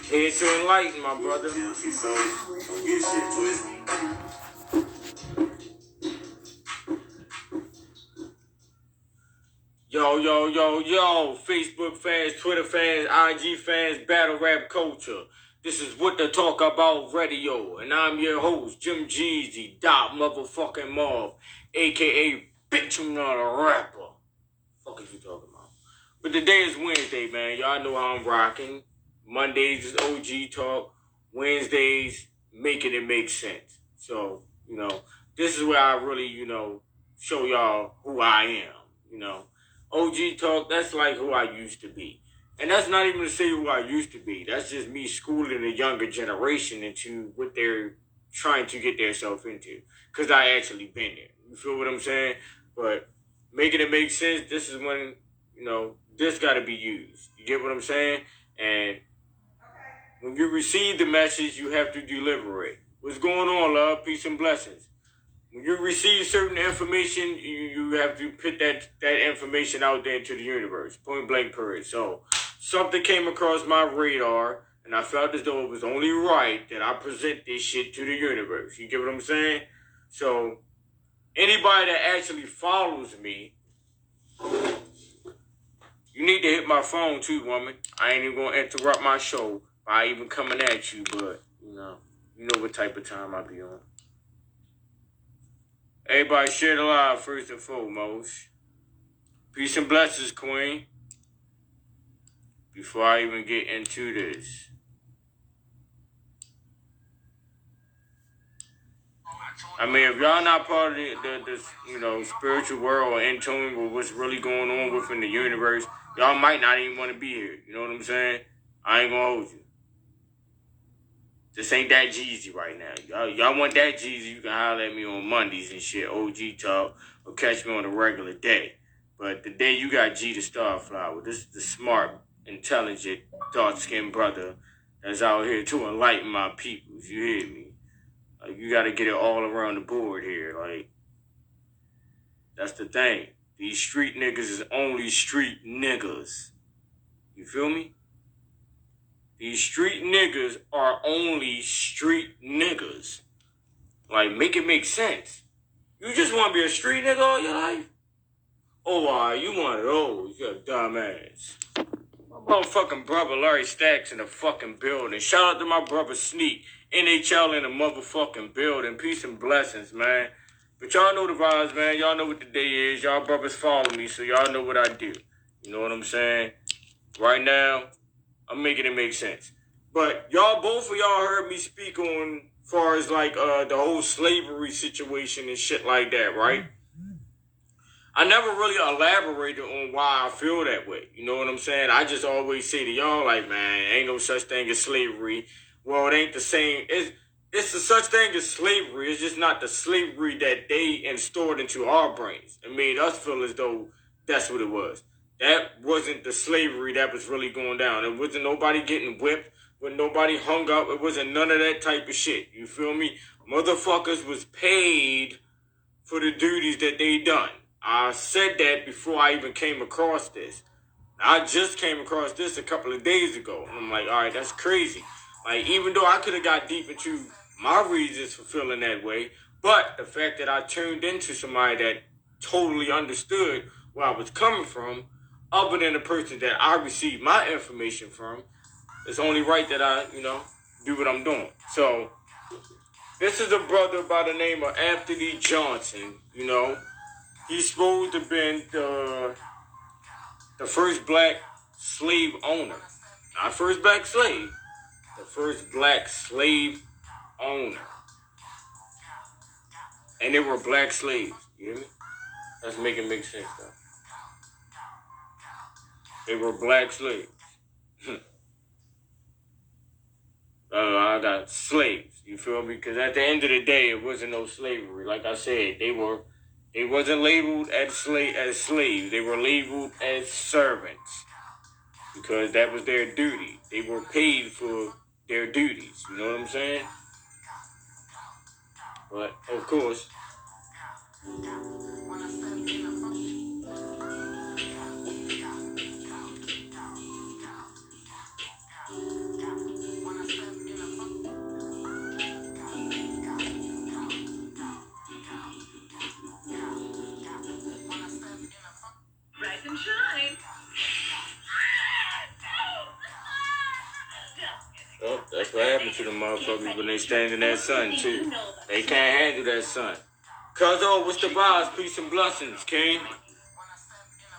Here to enlighten, my brother. Yo, Facebook fans, Twitter fans, IG fans, battle rap culture. This is What to Talk About Radio, and I'm your host, Jim Jeezy, Dot Motherfucking Marv, a.k.a. Bitch, I'm not a rapper. Fuck is you talking about? But today is Wednesday, man. Y'all know how I'm rocking. Mondays is OG Talk. Wednesdays, Making It Make Sense. So, this is where I really, show y'all who I am, OG Talk, that's like who I used to be. And that's not even to say who I used to be. That's just me schooling the younger generation into what they're trying to get themselves into. Because I actually been there. You feel what I'm saying? But making it make sense, this is when, this got to be used. You get what I'm saying? And when you receive the message, you have to deliver it. What's going on, love? Peace and blessings. When you receive certain information, you have to put that information out there into the universe. Point blank period. So something came across my radar, and I felt as though it was only right that I present this shit to the universe. You get what I'm saying? So anybody that actually follows me, you need to hit my phone too, woman. I ain't even gonna interrupt my show by even coming at you, but you know what type of time I be on. Everybody share the live first and foremost. Peace and blessings, Queen. Before I even get into this. I mean, if y'all not part of the spiritual world or in tune with what's really going on within the universe, y'all might not even want to be here. You know what I'm saying? I ain't gonna hold you. This ain't that Jeezy right now. Y'all want that Jeezy, you can holler at me on Mondays and shit, OG Talk, or catch me on a regular day. But the day you got G the Starflower, this is the smart, intelligent, dark-skinned brother that's out here to enlighten my peoples, you hear me? Like, you gotta get it all around the board here, like, that's the thing. These street niggas is only street niggas. You feel me? These street niggas are only street niggas. Like, make it make sense. You just want to be a street nigga all your life? Oh, you one of those. You're a dumbass. My motherfucking brother Larry Stacks in the fucking building. Shout out to my brother Sneak. NHL in the motherfucking building. Peace and blessings, man. But y'all know the vibes, man. Y'all know what the day is. Y'all brothers follow me, so y'all know what I do. You know what I'm saying? Right now, I'm making it make sense. But both of y'all heard me speak on far as like the whole slavery situation and shit like that, right? I never really elaborated on why I feel that way. You know what I'm saying? I just always say to y'all like, man, ain't no such thing as slavery. Well, it ain't the same. It's the such thing as slavery. It's just not the slavery that they installed into our brains and made us feel as though that's what it was. That wasn't the slavery that was really going down. It wasn't nobody getting whipped, when nobody hung up. It wasn't none of that type of shit. You feel me? Motherfuckers was paid for the duties that they done. I said that before I even came across this. I just came across this a couple of days ago. And I'm like, all right, that's crazy. Like, even though I could have got deep into my reasons for feeling that way, but the fact that I tuned into somebody that totally understood where I was coming from, other than the person that I receive my information from, it's only right that I, do what I'm doing. So, this is a brother by the name of Anthony Johnson, He's supposed to have been the first black slave owner. Not first black slave, the first black slave owner. And they were black slaves, you hear me? Let's make it make sense, though. They were black slaves. I got slaves, you feel me? Because at the end of the day, it wasn't no slavery. Like I said, they wasn't labeled as slaves. They were labeled as servants. Because that was their duty. They were paid for their duties. You know what I'm saying? But, of course, rise and shine. oh, that's what happens to the motherfuckers when they stand in that sun, too. They can't handle that sun. Cuz, what's the vibes? Peace and blessings, King.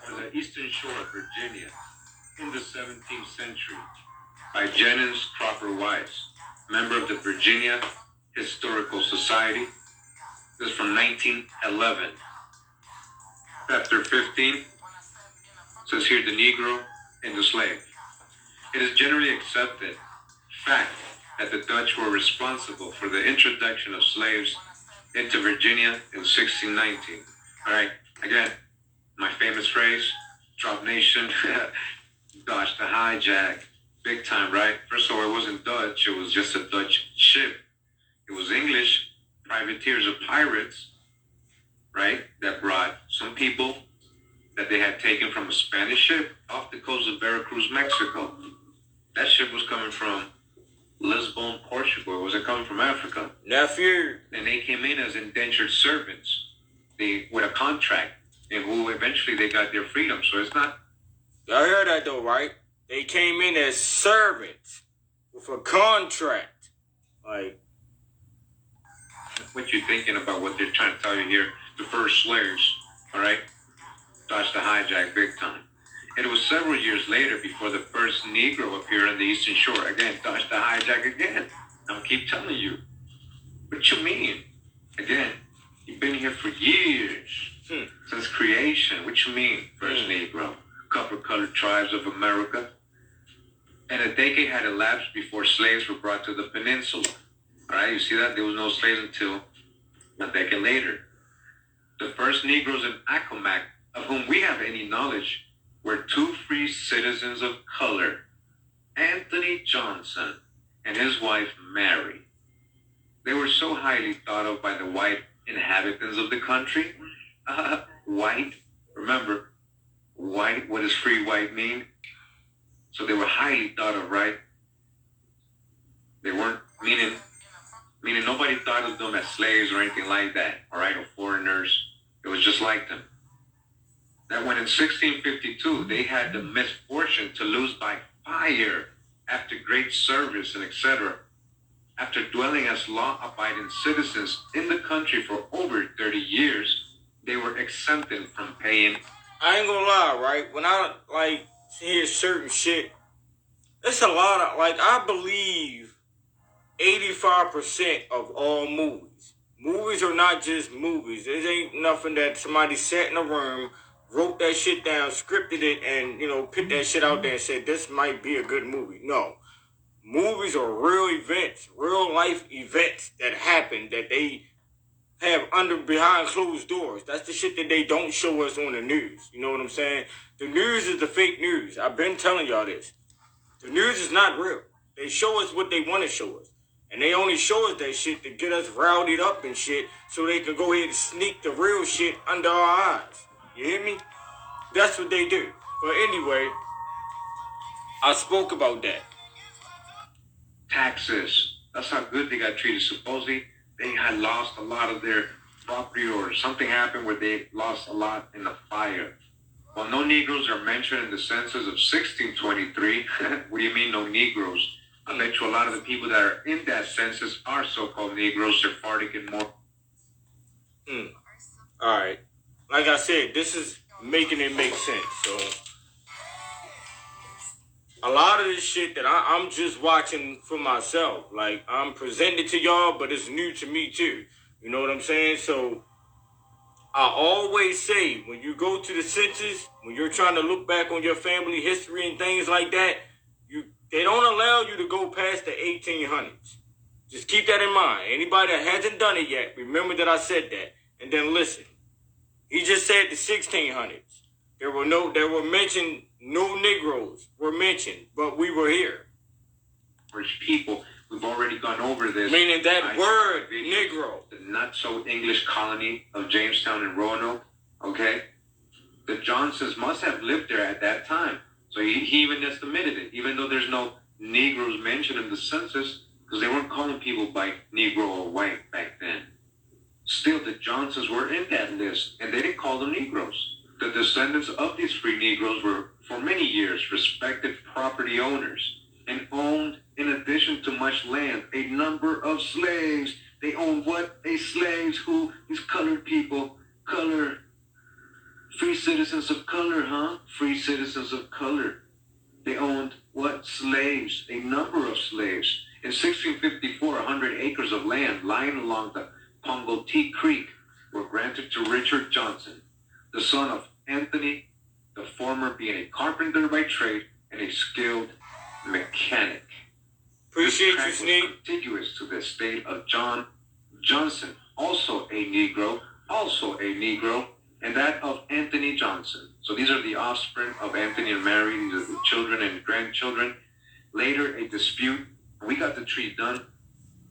On the eastern shore of Virginia in the 17th century by Jennings Cropper Wise, member of the Virginia Historical Society. This is from 1911. Chapter 15 says here the Negro and the slave. It is generally accepted fact that the Dutch were responsible for the introduction of slaves into Virginia in 1619. All right, again, my famous phrase, drop nation, dodge the hijack, big time, right? First of all, it wasn't Dutch, it was just a Dutch ship. It was English privateers or pirates, right, that brought some people that they had taken from a Spanish ship off the coast of Veracruz, Mexico. That ship was coming from Lisbon, Portugal. It wasn't coming from Africa. Nephew. And they came in as indentured servants, with a contract, and who eventually they got their freedom. So it's not. Y'all heard that though, right? They came in as servants with a contract. Like, what you thinking about what they're trying to tell you here? The first slaves, all right? Dodged the hijack big time. And it was several years later before the first Negro appeared on the Eastern Shore. Again, dodged the hijack again. I'll keep telling you. What you mean? Again, you've been here for years. Since creation. What you mean, first Negro? Copper-colored tribes of America. And a decade had elapsed before slaves were brought to the peninsula. All right, you see that? There was no slaves until a decade later. The first Negroes in Accomack, of whom we have any knowledge, were two free citizens of color, Anthony Johnson and his wife Mary. They were so highly thought of by the white inhabitants of the country. White, remember, white, what does free white mean? So they were highly thought of, right? They weren't, meaning nobody thought of them as slaves or anything like that, all right, or foreigners. It was just like them. That when in 1652, they had the misfortune to lose by fire after great service and etc. After dwelling as law-abiding citizens in the country for over 30 years, they were exempted from paying. I ain't gonna lie, right? When I, hear certain shit, it's a lot of, I believe 85% of all movies. Movies are not just movies. It ain't nothing that somebody sat in a room, wrote that shit down, scripted it, and, put that shit out there and said, this might be a good movie. No. Movies are real events, real life events that happen that they have behind closed doors. That's the shit that they don't show us on the news. You know what I'm saying? The news is the fake news. I've been telling y'all this. The news is not real. They show us what they want to show us. And they only show us that shit to get us rowdied up and shit so they can go ahead and sneak the real shit under our eyes. You hear me? That's what they do. But anyway, I spoke about that. Taxes. That's how good they got treated. Supposedly, they had lost a lot of their property or something happened where they lost a lot in the fire. Well, no Negroes are mentioned in the census of 1623. What do you mean, no Negroes? I bet you a lot of the people that are in that census are so-called Negroes, Sephardic and more. All right. Like I said, this is making it make sense. So a lot of this shit that I'm just watching for myself. Like, I'm presenting it to y'all, but it's new to me too. You know what I'm saying? So I always say, when you go to the census, when you're trying to look back on your family history and things like that, they don't allow you to go past the 1800s. Just keep that in mind. Anybody that hasn't done it yet, remember that I said that. And then listen. He just said the 1600s. There were mentioned, no Negroes were mentioned, but we were here. People, we've already gone over this. Meaning that word, Negro. The not-so-English colony of Jamestown and Roanoke, okay? The Johnsons must have lived there at that time. So he even just admitted it, even though there's no Negroes mentioned in the census, because they weren't calling people by Negro or white back then. Still, the Johnsons were in that list, and they didn't call them Negroes. The descendants of these free Negroes were, for many years, respected property owners and owned, in addition to much land, a number of slaves. They owned what? Slaves. Who? These colored people. Color. Free citizens of color, huh? Free citizens of color. They owned what? Slaves. A number of slaves. In 1654, 100 acres of land lying along the Pongotee Creek were granted to Richard Johnson, the son of Anthony, the former being a carpenter by trade and a skilled mechanic. Appreciate you, This Sneak. tract was contiguous to the estate of John Johnson, also a Negro, and that of Anthony Johnson. So these are the offspring of Anthony and Mary. These are the children and grandchildren. Later, a dispute. We got the tree done.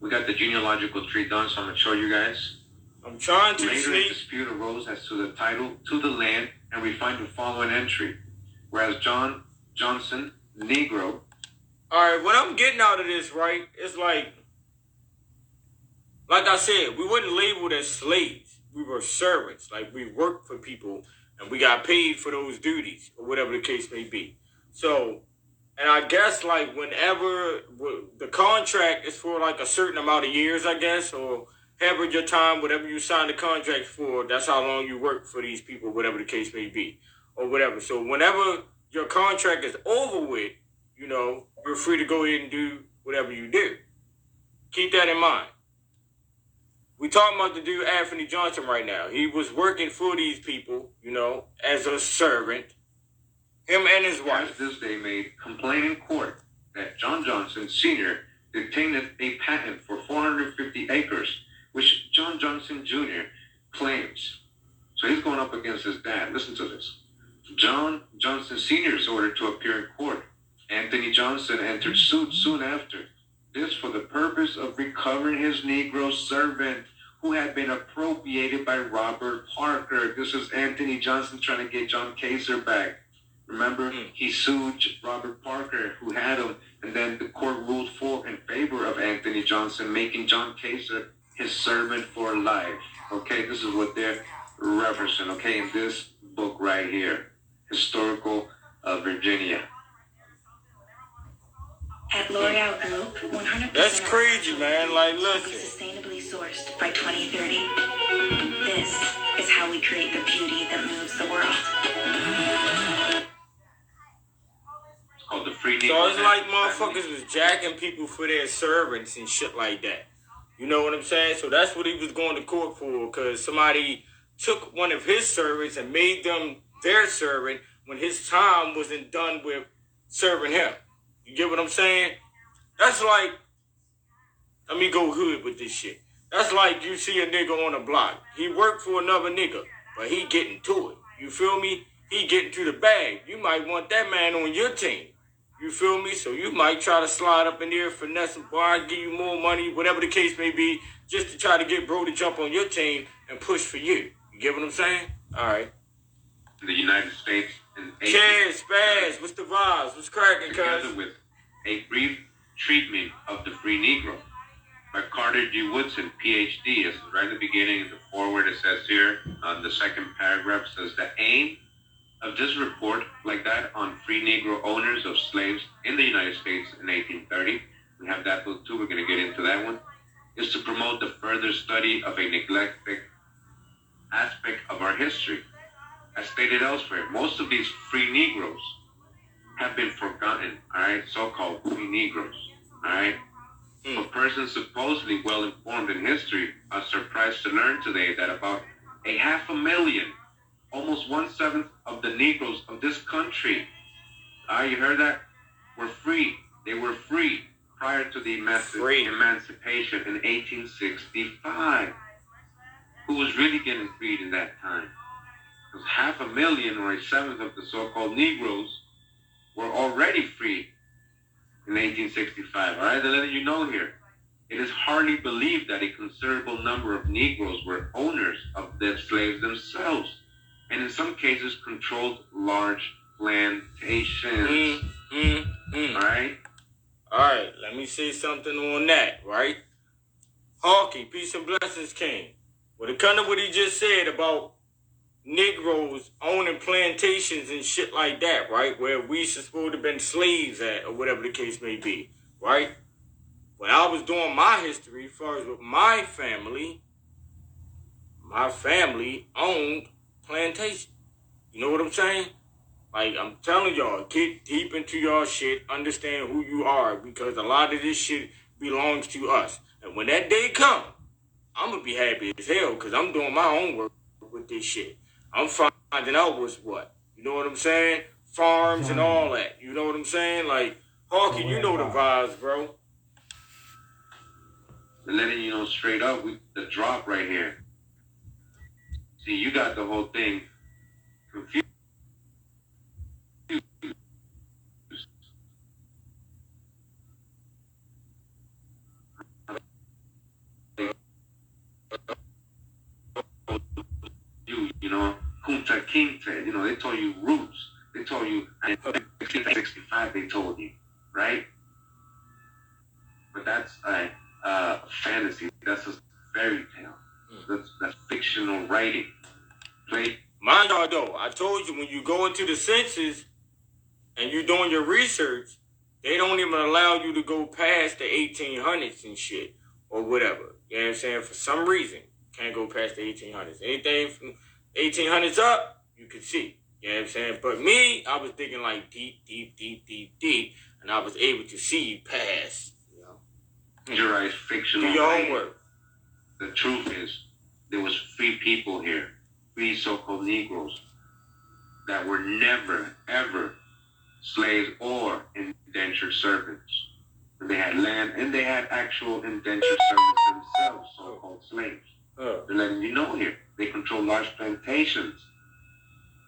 We got the genealogical tree done, so I'm going to show you guys. I'm trying to Later, a Sneak. dispute arose as to the title to the land, and we find the following entry. Whereas John Johnson, Negro. All right, what I'm getting out of this, right, it's like I said, we weren't labeled as slaves. We were servants. Like, we worked for people, and we got paid for those duties, or whatever the case may be. So, and I guess, like, whenever the contract is for, like, a certain amount of years, I guess, or however your time, whatever you signed the contract for, that's how long you work for these people, whatever the case may be, or whatever. So whenever your contract is over with, you know, you're free to go ahead and do whatever you do. Keep that in mind. We talking about the dude Anthony Johnson right now. He was working for these people, you know, as a servant. Him and his wife. This day made complaint in court that John Johnson Sr. obtained a patent for 450 acres, which John Johnson Jr. claims. So he's going up against his dad. Listen to this. John Johnson Sr. is ordered to appear in court. Anthony Johnson entered suit soon after. This for the purpose of recovering his Negro servant who had been appropriated by Robert Parker. This is Anthony Johnson trying to get John Kaiser back. Remember, he sued Robert Parker, who had him, and then the court ruled in favor of Anthony Johnson, making John Kaiser his servant for life. Okay, this is what they're referencing, okay, in this book right here, Historical Virginia. At L'Oreal Group, 100% That's crazy, of man. Like, will be listen. sustainably sourced by 2030. This is how we create the beauty that moves the world. It's called the Free Negro. So it's like motherfuckers was jacking people for their servants and shit like that. You know what I'm saying? So that's what he was going to court for, because somebody took one of his servants and made them their servant when his time wasn't done with serving him. You get what I'm saying? That's like, let me go hood with this shit. That's like you see a nigga on the block. He worked for another nigga, but he getting to it. You feel me? He getting to the bag. You might want that man on your team. You feel me? So you might try to slide up in there, finesse him, boy, I'll give you more money, whatever the case may be, just to try to get bro to jump on your team and push for you. You get what I'm saying? All right. The United States in Chaz, Spaz, what's the vibes? What's cracking, together cuz? with a brief treatment of the free Negro by Carter G. Woodson, PhD. This is right at the beginning of the foreword. It says here, the second paragraph says, the aim of this report like that on free Negro owners of slaves in the United States in 1830, we have that book too, we're going to get into that one, is to promote the further study of a neglected aspect of our history. As stated elsewhere, most of these free Negroes have been forgotten, all right, so-called free Negroes, all right? For persons supposedly well-informed in history are surprised to learn today that about 500,000, almost 1/7 of the Negroes of this country, you heard that, were free. They were free prior to the emancipation in 1865. Who was really getting freed in that time? Because 500,000 or 1/7 of the so-called Negroes were already free in 1865. All right, they're letting you know here. It is hardly believed that a considerable number of Negroes were owners of their slaves themselves, and in some cases controlled large plantations. All right? All right, let me say something on that, right? Hawking, peace and blessings, King. Well, it kind of what he just said about Negroes owning plantations and shit like that, right? Where we supposed to have been slaves at, or whatever the case may be, right? When I was doing my history, as far as with my family owned plantations. You know what I'm saying? Like, I'm telling y'all, get deep into y'all shit, understand who you are, because a lot of this shit belongs to us. And when that day comes, I'm going to be happy as hell, because I'm doing my own work with this shit. I'm finding out what's what. You know what I'm saying? Farms and all that. You know what I'm saying? Like, Hawking, you know the vibes, bro. And letting you know straight up, the drop right here. See, you got the whole thing confused. You know, Kunta Kinte, you know, they told you roots. They told you, in 1965, they told you, right? But that's a fantasy. That's a fairy tale. That's fictional writing. Mind y'all though, I told you when you go into the census and you're doing your research, they don't even allow you to go past the 1800s and shit or whatever. You know what I'm saying? For some reason, can't go past the 1800s. Anything from 1800s up, you can see. You know what I'm saying? But me, I was thinking like deep, and I was able to see past. You know? You're right, fictional. Do your homework. The truth is, there was free people here, free so-called Negroes, that were never, ever slaves or indentured servants. And they had land, and they had actual indentured servants themselves, so-called slaves. They're letting you know here. They controlled large plantations.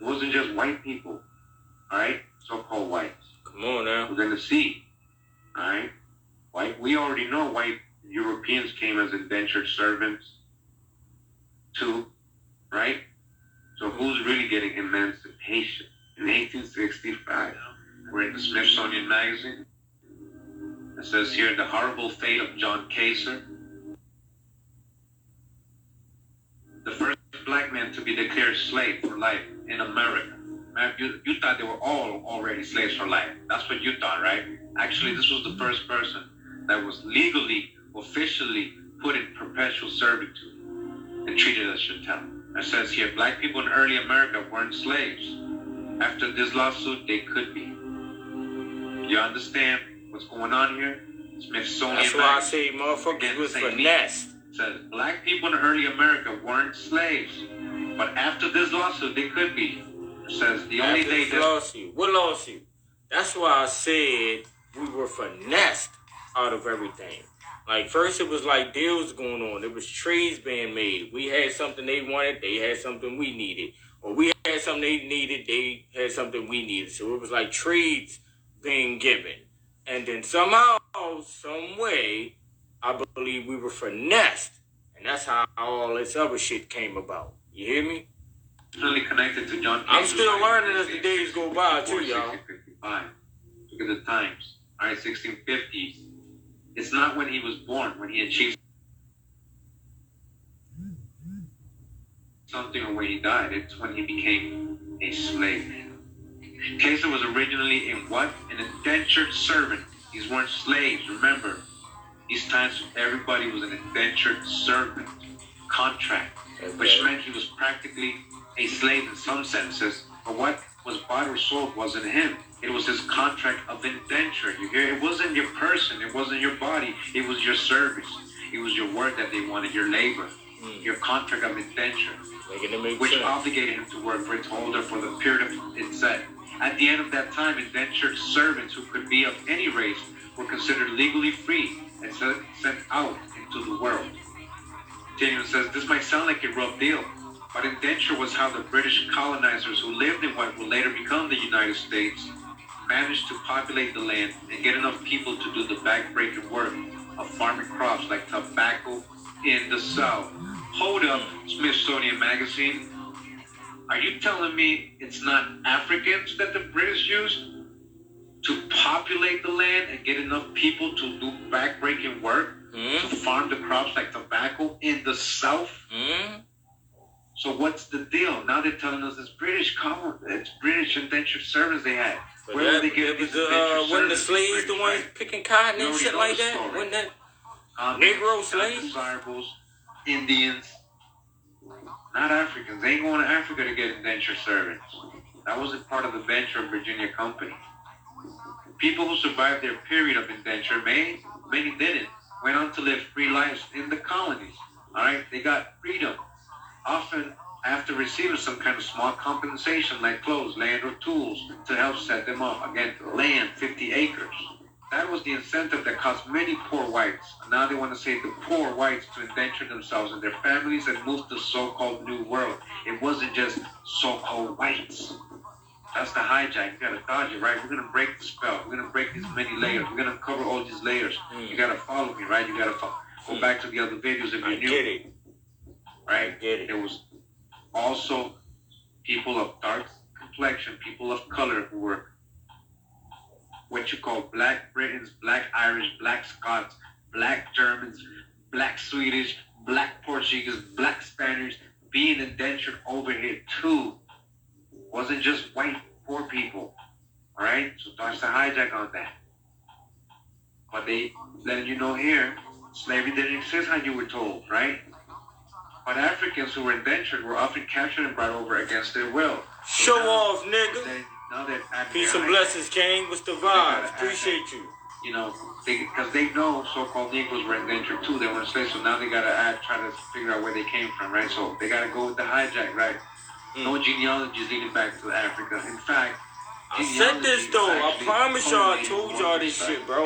It wasn't just white people, all right? So-called whites. Come on now. We're going to see, all right? White, we already know white Europeans came as indentured servants too, right? So who's really getting emancipation? In 1865, we're in the Smithsonian Magazine. It says here, the horrible fate of John Kaiser, the first black man to be declared slave for life in America. Man, you thought they were all already slaves for life. That's what you thought, right? Actually, this was the first person that was legally, officially put in perpetual servitude and treated as chattel. It says here, black people in early America weren't slaves. After this lawsuit, they could be. You understand what's going on here? Smithsonian. That's why I say motherfuckers was finessed. Says black people in early America weren't slaves, but after this lawsuit, they could be. It says the only day that lawsuit. What lawsuit? That's why I said we were finessed out of everything. Like first, it was like deals going on. There was trades being made. We had something they wanted. They had something we needed, or we had something they needed. They had something we needed. So it was like trades being given, and then somehow, some way, I believe we were finessed, and that's how all this other shit came about. You hear me? Really connected to John. I'm still learning as the days go by too, y'all. 1655. Look at the times. All right, 1650s. It's not when he was born, when he achieved something or when he died. It's when he became a slave. Kaiser was originally in what? An indentured servant. These weren't slaves, remember. These times everybody was an indentured servant. Contract. Which meant he was practically a slave in some senses. But what was bought or sold wasn't him. It was his contract of indenture. You hear? It wasn't your person. It wasn't your body. It was your service. It was your work that they wanted, your labor. Your contract of indenture. Which obligated him to work for its holder for the period of it said. At the end of that time, indentured servants who could be of any race were considered legally free and sent out into the world. Daniel says, this might sound like a rough deal, but indenture was how the British colonizers who lived in what would later become the United States managed to populate the land and get enough people to do the backbreaking work of farming crops like tobacco in the South. Hold up, Smithsonian Magazine. Are you telling me it's not Africans that the British used to populate the land and get enough people to do backbreaking work? To farm the crops like tobacco in the South? So what's the deal? Now they're telling us it's British indentured servants they had. But where were they getting these indentured when the servants? slaves the ones picking cotton and shit like that? When that Negro slaves? Undesirables, Indians, not Africans. They ain't going to Africa to get indentured servants. That wasn't part of the venture of Virginia Company. People who survived their period of indenture, many didn't, went on to live free lives in the colonies. All right, they got freedom, often after receiving some kind of small compensation like clothes, land, or tools to help set them up. Again, land, 50 acres. That was the incentive that caused many poor whites. Now they want to say the poor whites to indenture themselves and their families and move to the so-called New World. It wasn't just so-called whites. That's the hijack. You gotta dodge it, right? We're gonna break the spell. We're gonna break these many layers. We're gonna cover all these layers. You gotta follow me, right? You gotta go back to the other videos if you knew. Get it. Right? Get it. There was also people of dark complexion, people of color who were what you call black Britons, black Irish, black Scots, black Germans, black Swedish, black Portuguese, black Spaniards being indentured over here too. Wasn't just white poor people. Alright? So that's the hijack on that. But they letting you know here, slavery didn't exist how you were told, right? But Africans who were indentured were often captured and brought over against their will. So Show off, nigga. Now that Peace and blessings, King. What's the vibes? Appreciate you. You know, because they know so-called Negroes were indentured too. They weren't slaves, so now they gotta try to figure out where they came from, right? So they gotta go with the hijack, right? No genealogy is leading back to Africa. In fact, I said this though. I promise y'all, I told y'all this shit, bro.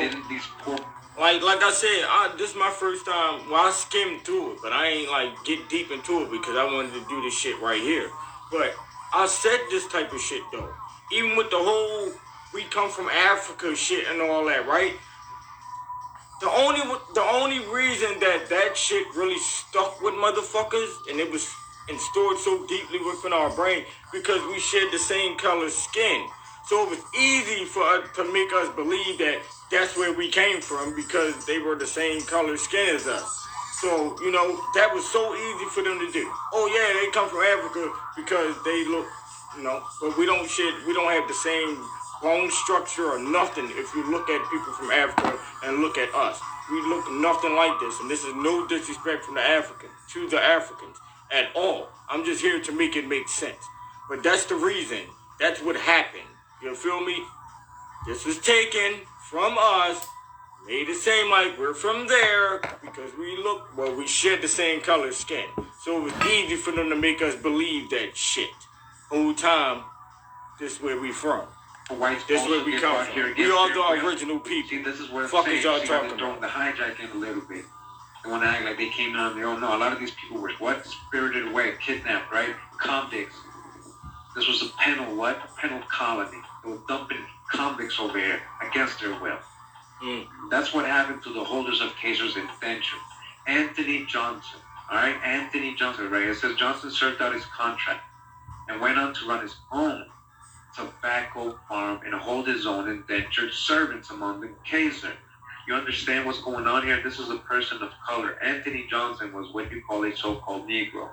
Like I said, this is my first time. Well, I skimmed through it, but I ain't like get deep into it because I wanted to do this shit right here. But I said this type of shit though. Even with the whole we come from Africa shit and all that, right? The only reason that shit really stuck with motherfuckers and it was and stored so deeply within our brain because we shared the same color skin. So it was easy to make us believe that that's where we came from because they were the same color skin as us. So, you know, that was so easy for them to do. Oh yeah, they come from Africa because they look, you know, but we don't have the same bone structure or nothing if you look at people from Africa and look at us. We look nothing like this, and this is no disrespect from the Africans to the Africans at all. I'm just here to make it make sense. But that's the reason. That's what happened. You feel me? This was taken from us, made it seem like we're from there because we share the same color skin. So it was easy for them to make us believe that shit. Whole time, this is where we from. This is where we come from. We are the original people. See, this is what fuck is y'all talking about? The hijack in a little bit. They want to act like they came on their own. No, a lot of these people were what? Spirited away, kidnapped, right? Convicts. This was a penal what? A penal colony. They were dumping convicts over here against their will. That's what happened to the holders of Kaiser's indenture. Anthony Johnson. Alright? Anthony Johnson, right? It says Johnson served out his contract and went on to run his own tobacco farm and hold his own indentured servants among the Kaiser. You understand what's going on here? This is a person of color. Anthony Johnson was what you call a so-called Negro.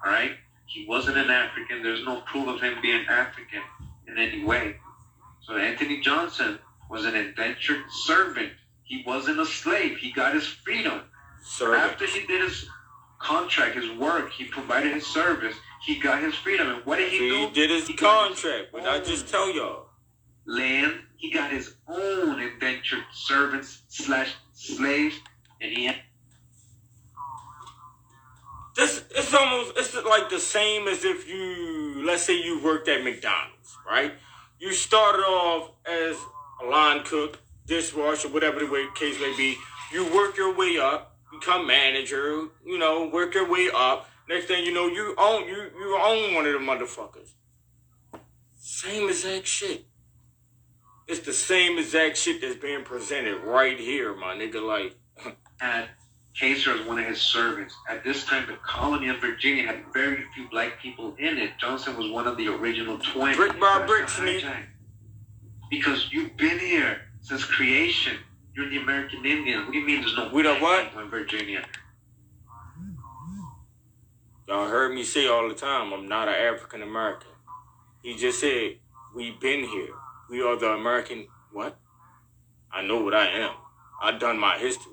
Alright? He wasn't an African. There's no proof of him being African in any way. So Anthony Johnson was an indentured servant. He wasn't a slave. He got his freedom. After he did his contract, his work, he provided his service, he got his freedom. And what did he do? He did his contract, but I just tell y'all. Land, he got his own indentured servants / slaves, and he had... It's like the same as if you, let's say you worked at McDonald's, right? You started off as a line cook, dishwasher, whatever the case may be. You work your way up, become manager, work your way up. Next thing you know, you own one of the motherfuckers. Same exact shit. It's the same exact shit that's being presented right here, my nigga. Like, had Kaiser as one of his servants. At this time, the colony of Virginia had very few black people in it. Johnson was one of the original 20. Brick by brick, Sneak. Because you've been here since creation. You're the American Indian. What do you mean there's no we the what? people in Virginia? Y'all heard me say all the time, I'm not an African American. He just said, we've been here. We are the American... What? I know what I am. I've done my history.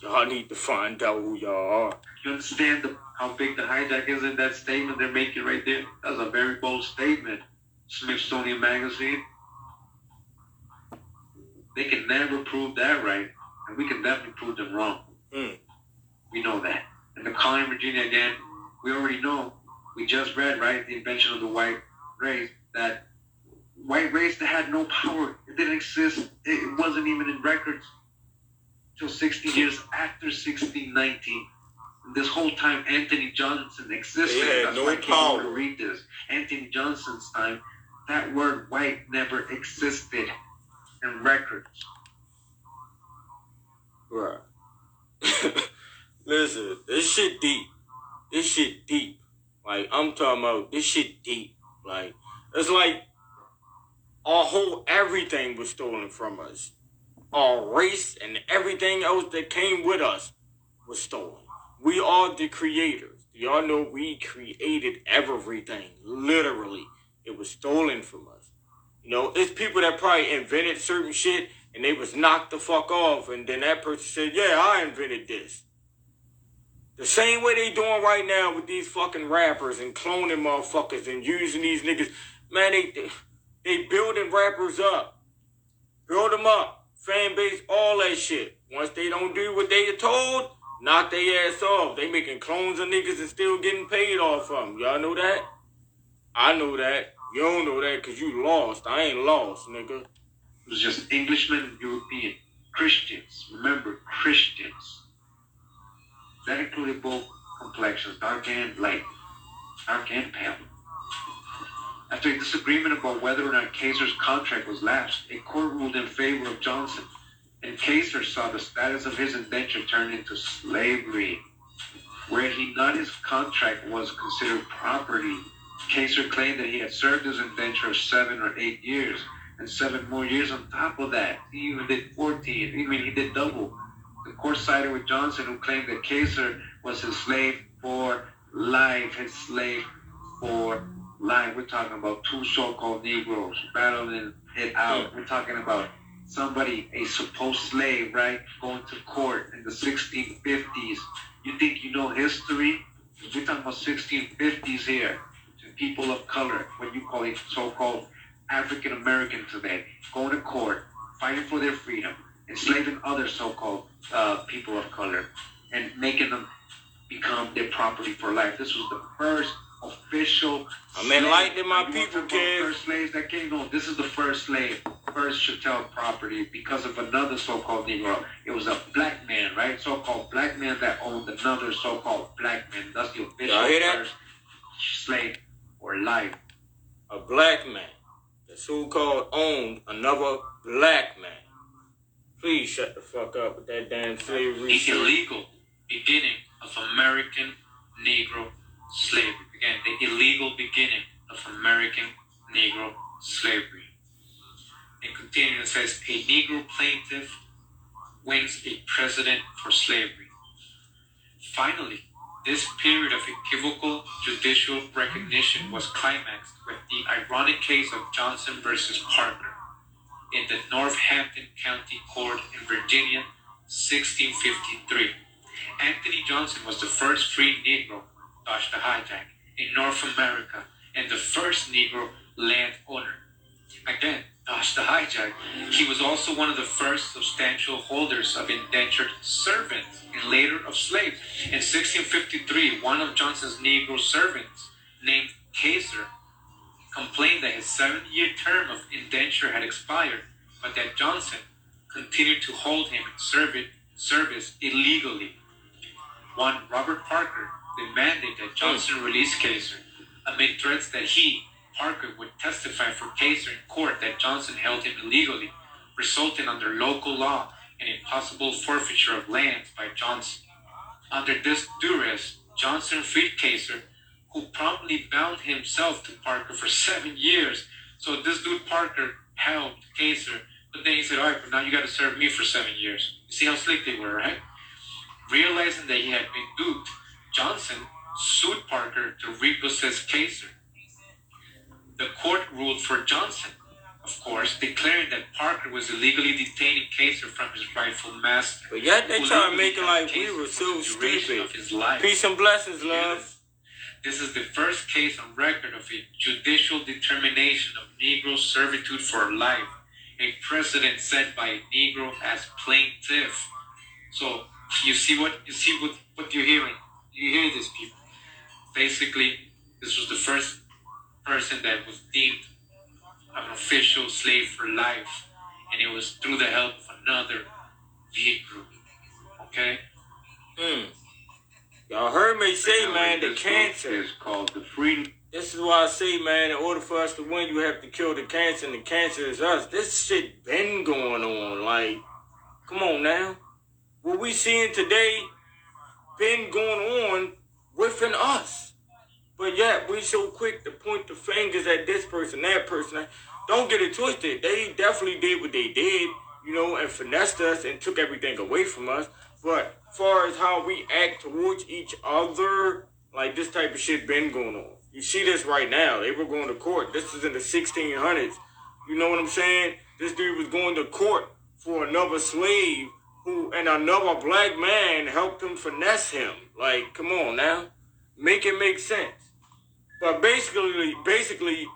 Y'all need to find out who y'all are. You understand how big the hijack is in that statement they're making right there? That's a very bold statement. Smithsonian Magazine. They can never prove that right, and we can definitely prove them wrong. We know that. And the colony of Virginia, again, we already know. We just read, right, the invention of the white race, that white race that had no power. It didn't exist. It wasn't even in records till 60 years after 1619. This whole time, Anthony Johnson existed. They had no power. To read this. Anthony Johnson's time, that word white never existed in records. Right. Listen, this shit deep. This shit deep. Like, I'm talking about, this shit deep. Like, it's like our whole everything was stolen from us. Our race and everything else that came with us was stolen. We are the creators. Y'all know we created everything. Literally. It was stolen from us. It's people that probably invented certain shit and they was knocked the fuck off, and then that person said, yeah, I invented this. The same way they doing right now with these fucking rappers and cloning motherfuckers and using these niggas. Man, they building rappers up. Build them up. Fan base, all that shit. Once they don't do what they are told, knock their ass off. They making clones of niggas and still getting paid off of them. Y'all know that? I know that. You don't know that because you lost. I ain't lost, nigga. It was just Englishmen and European. Christians. Remember, Christians. That included both complexions, dark and light, dark and pale. After a disagreement about whether or not Kaiser's contract was lapsed, a court ruled in favor of Johnson, and Kaiser saw the status of his indenture turn into slavery. Where he not his contract was considered property, Kaiser claimed that he had served his indenture of 7 or 8 years, and 7 more years on top of that. He even did 14. He did double. The court sided with Johnson, who claimed that Kaiser was his slave for life. His slave for life. We're talking about 2 so-called Negroes battling it out. We're talking about somebody, a supposed slave, right, going to court in the 1650s. You think you know history? We're talking about 1650s here. To people of color, what you call it, so-called African American today, going to court, fighting for their freedom, enslaving other so-called people of color, and making them become their property for life. This was the first official. I'm enlightening my people, kid. First slaves that came. No, this is the first slave, first chattel property because of another so-called Negro. It was a black man, right? So-called black man that owned another so-called black man. That's the official first slave for life. A black man that so-called owned another black man. Please shut the fuck up with that damn slavery. The illegal beginning of American Negro slavery. Again, the illegal beginning of American Negro slavery. It continues and says, a Negro plaintiff wins a precedent for slavery. Finally, This period of equivocal judicial recognition was climaxed with the ironic case of Johnson versus Parker in the Northampton County Court in Virginia, 1653. Anthony Johnson was the first free Negro, dodged the hijack, in North America and the first Negro landowner. Again, dodged the hijack. He was also one of the first substantial holders of indentured servants and later of slaves. In 1653, one of Johnson's Negro servants, named Kaiser, complained that his 7-year term of indenture had expired, but that Johnson continued to hold him in service illegally. One Robert Parker demanded that Johnson release Kaiser amid threats that he, Parker, would testify for Kaiser in court that Johnson held him illegally, resulting under local law in a possible forfeiture of lands by Johnson. Under this duress, Johnson freed Kaiser, who promptly bound himself to Parker for 7 years. So this dude Parker helped Kaiser, but then he said, all right, but now you got to serve me for 7 years. You see how slick they were, right? Realizing that he had been duped, Johnson sued Parker to repossess Kaiser. The court ruled for Johnson, of course, declaring that Parker was illegally detaining Kaiser from his rightful master. But yet they try to make it like we were so stupid. Peace and blessings, love. This is the first case on record of a judicial determination of Negro servitude for life, a precedent set by a Negro as plaintiff. So you see what you're hearing. You hear this, people. Basically, this was the first person that was deemed an official slave for life, and it was through the help of another Negro. Okay? Y'all heard me say, man, the cancer is called the free. This is why I say, man, in order for us to win, you have to kill the cancer, and the cancer is us. This shit been going on. Like, come on now. What we seeing today been going on within us. But yet, we so quick to point the fingers at this person, that person. Don't get it twisted. They definitely did what they did, you know, and finessed us and took everything away from us. But as far as how we act towards each other, like this type of shit been going on. You see this right now. They were going to court. This is in the 1600s. You know what I'm saying? This dude was going to court for another slave who, and another black man helped him finesse him. Like, come on now. Make it make sense. But basically,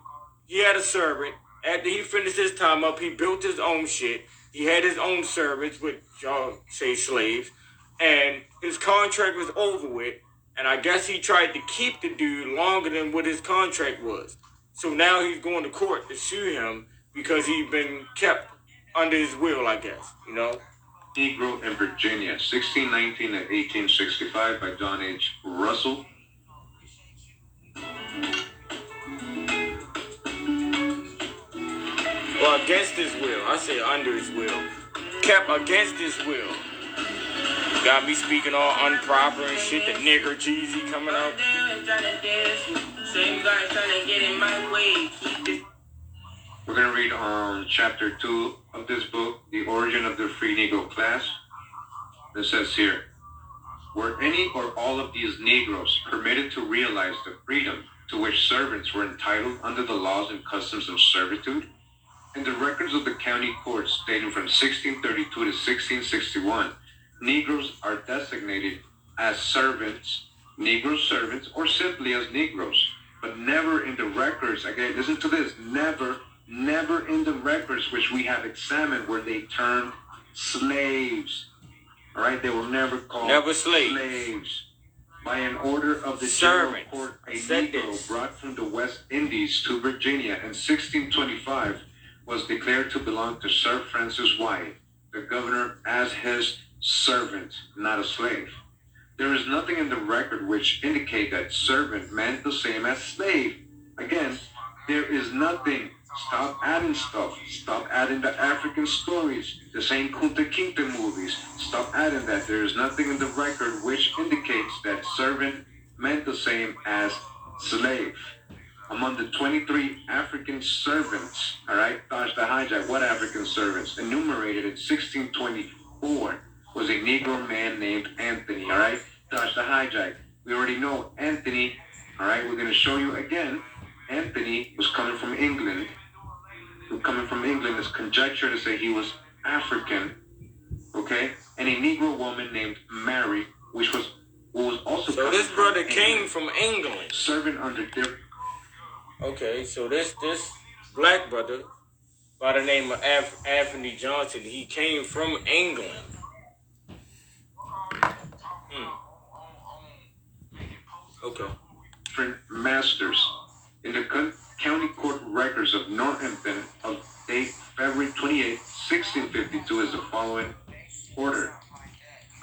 he had a servant. After he finished his time up, he built his own shit. He had his own servants, which y'all say slaves. And his contract was over with. And I guess he tried to keep the dude longer than what his contract was. So now he's going to court to sue him because he's been kept under his will, I guess, you know? Negro in Virginia, 1619 and 1865 by John H. Russell. Well, against his will. I say under his will. Kept against his will. Got me speaking all improper and shit. The nigger cheesy coming out. We're going to read on chapter 2 of this book, The Origin of the Free Negro Class. It says here, were any or all of these Negroes permitted to realize the freedom to which servants were entitled under the laws and customs of servitude? In the records of the county courts dating from 1632 to 1661, Negroes are designated as servants, Negro servants, or simply as Negroes, but never in the records, again, listen to this, never in the records which we have examined were they termed slaves. All right, they were never called slaves. By an order of the General Court, a Negro brought from the West Indies to Virginia in 1625 was declared to belong to Sir Francis Wyatt, the governor, as his servant, not a slave. There is nothing in the record which indicate that servant meant the same as slave. Again, there is nothing. Stop adding stuff. Stop adding the African stories. The same Kunta Kinte movies. Stop adding that. There is nothing in the record which indicates that servant meant the same as slave. Among the 23 African servants, all right, Taj the hijack, what African servants? Enumerated in 1624 was a Negro man named Anthony, all right? Taj the hijack. We already know Anthony, all right? We're going to show you again. Anthony was coming from England. Coming from England is conjecture to say he was African, okay? And a Negro woman named Mary, who was also so this brother came from England, serving under their. Okay, so this black brother by the name of Anthony Johnson, he came from England. Okay. Different masters in the county court records of Northampton of date February 28, 1652 is the following order.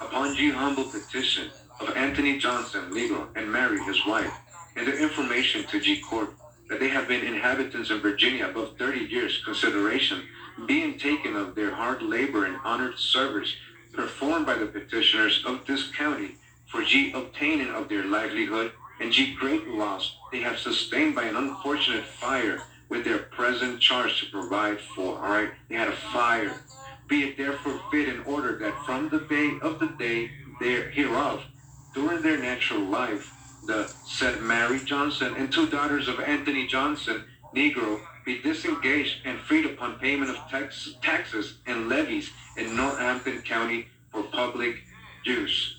Upon G. humble petition of Anthony Johnson, Negro, and Mary, his wife, and the information to G. Court that they have been inhabitants in Virginia above 30 years, consideration being taken of their hard labor and honored service performed by the petitioners of this county for G. obtaining of their livelihood, and G. great loss they have sustained by an unfortunate fire with their present charge to provide for. All right, they had a fire. Be it therefore fit in order that from the day hereof, during their natural life, the said Mary Johnson and 2 daughters of Anthony Johnson, Negro, be disengaged and freed upon payment of taxes and levies in Northampton County for public use.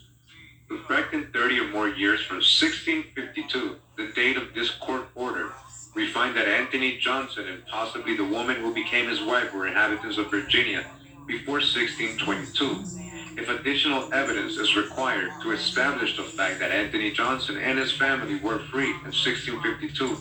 Reckon 30 or more years from 1652, the date of this court order, we find that Anthony Johnson and possibly the woman who became his wife were inhabitants of Virginia before 1622. If additional evidence is required to establish the fact that Anthony Johnson and his family were freed in 1652,